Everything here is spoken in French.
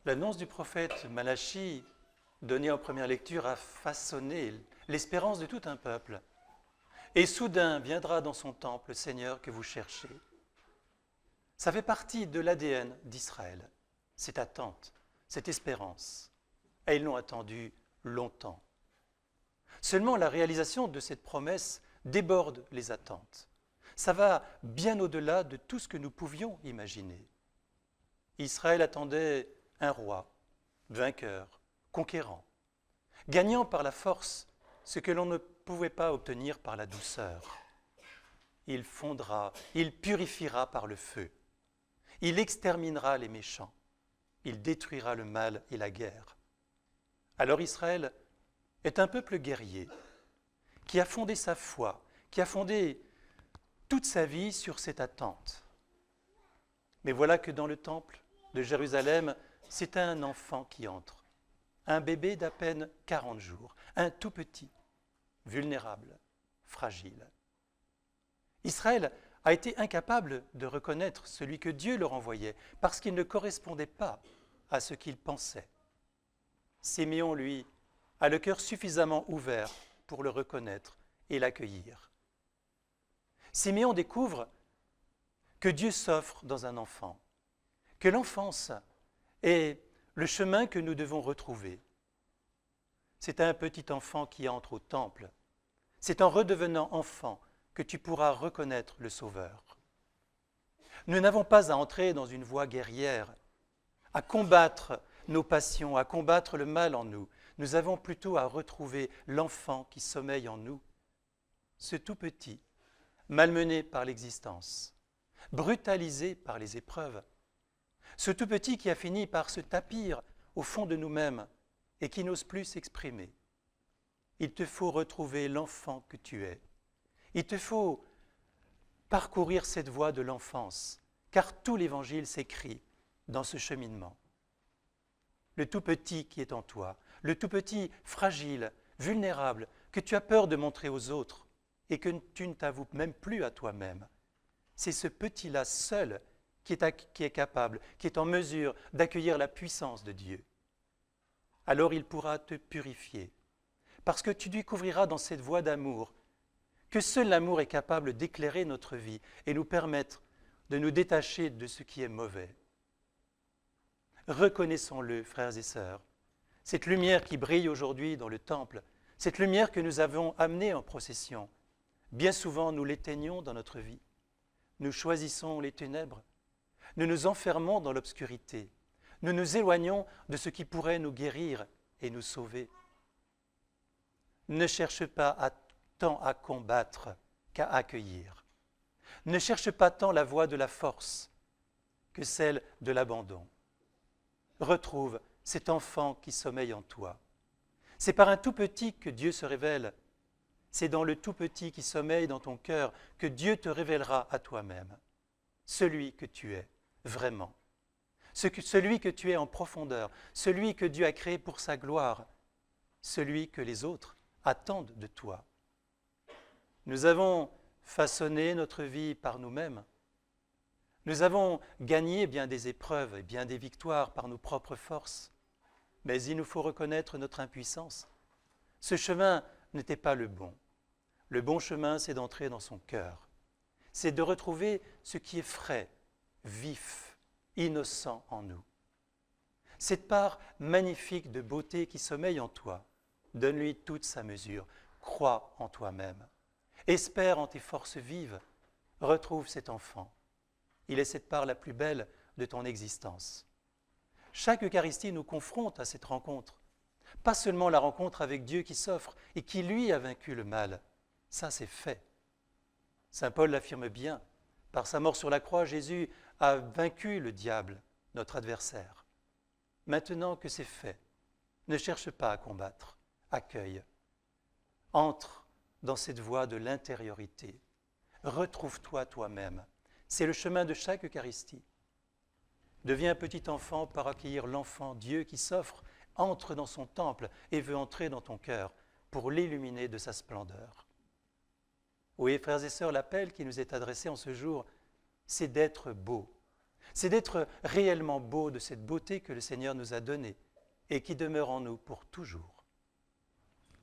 L'annonce du prophète Malachie, donnée en première lecture, a façonné l'espérance de tout un peuple. Et soudain viendra dans son temple le Seigneur que vous cherchez. Ça fait partie de l'ADN d'Israël, cette attente, cette espérance. Et ils l'ont attendu longtemps. Seulement la réalisation de cette promesse déborde les attentes. Ça va bien au-delà de tout ce que nous pouvions imaginer. Israël attendait un roi, vainqueur, conquérant, gagnant par la force ce que l'on ne pouvait pas obtenir par la douceur. Il fondra, il purifiera par le feu, il exterminera les méchants, il détruira le mal et la guerre. Alors Israël est un peuple guerrier qui a fondé sa foi, qui a fondé toute sa vie sur cette attente. Mais voilà que dans le temple de Jérusalem, c'est un enfant qui entre, un bébé d'à peine 40 jours, un tout petit, vulnérable, fragile. Israël a été incapable de reconnaître celui que Dieu leur envoyait parce qu'il ne correspondait pas à ce qu'il pensait. Siméon, lui, a le cœur suffisamment ouvert pour le reconnaître et l'accueillir. Siméon découvre que Dieu s'offre dans un enfant, que l'enfance est le chemin que nous devons retrouver. C'est un petit enfant qui entre au temple. C'est en redevenant enfant que tu pourras reconnaître le Sauveur. Nous n'avons pas à entrer dans une voie guerrière, à combattre nos passions, à combattre le mal en nous. Nous avons plutôt à retrouver l'enfant qui sommeille en nous, ce tout petit, malmené par l'existence, brutalisé par les épreuves, ce tout petit qui a fini par se tapir au fond de nous-mêmes et qui n'ose plus s'exprimer. Il te faut retrouver l'enfant que tu es. Il te faut parcourir cette voie de l'enfance, car tout l'Évangile s'écrit dans ce cheminement. Le tout petit qui est en toi, le tout petit fragile, vulnérable, que tu as peur de montrer aux autres et que tu ne t'avoues même plus à toi-même. C'est ce petit-là seul qui est capable, qui est en mesure d'accueillir la puissance de Dieu. Alors il pourra te purifier, parce que tu découvriras dans cette voie d'amour que seul l'amour est capable d'éclairer notre vie et nous permettre de nous détacher de ce qui est mauvais. Reconnaissons-le, frères et sœurs, cette lumière qui brille aujourd'hui dans le temple, cette lumière que nous avons amenée en procession, bien souvent nous l'éteignons dans notre vie. Nous choisissons les ténèbres, nous nous enfermons dans l'obscurité, nous nous éloignons de ce qui pourrait nous guérir et nous sauver. Ne cherche pas tant à combattre qu'à accueillir. Ne cherche pas tant la voie de la force que celle de l'abandon. Retrouve cet enfant qui sommeille en toi. C'est par un tout petit que Dieu se révèle. C'est dans le tout petit qui sommeille dans ton cœur que Dieu te révélera à toi-même. Celui que tu es, vraiment. Celui que tu es en profondeur. Celui que Dieu a créé pour sa gloire. Celui que les autres attendent de toi. Nous avons façonné notre vie par nous-mêmes. Nous avons gagné bien des épreuves et bien des victoires par nos propres forces, mais il nous faut reconnaître notre impuissance. Ce chemin n'était pas le bon. Le bon chemin, c'est d'entrer dans son cœur. C'est de retrouver ce qui est frais, vif, innocent en nous. Cette part magnifique de beauté qui sommeille en toi, donne-lui toute sa mesure. Crois en toi-même. Espère en tes forces vives. Retrouve cet enfant. Il est cette part la plus belle de ton existence. Chaque Eucharistie nous confronte à cette rencontre. Pas seulement la rencontre avec Dieu qui s'offre et qui, lui, a vaincu le mal. Ça, c'est fait. Saint Paul l'affirme bien. Par sa mort sur la croix, Jésus a vaincu le diable, notre adversaire. Maintenant que c'est fait, ne cherche pas à combattre. Accueille. Entre dans cette voie de l'intériorité. Retrouve-toi toi-même. C'est le chemin de chaque Eucharistie. Deviens un petit enfant par accueillir l'enfant Dieu qui s'offre, entre dans son temple et veut entrer dans ton cœur pour l'illuminer de sa splendeur. Oui, frères et sœurs, l'appel qui nous est adressé en ce jour, c'est d'être beau, C'est d'être réellement beau de cette beauté que le Seigneur nous a donnée et qui demeure en nous pour toujours.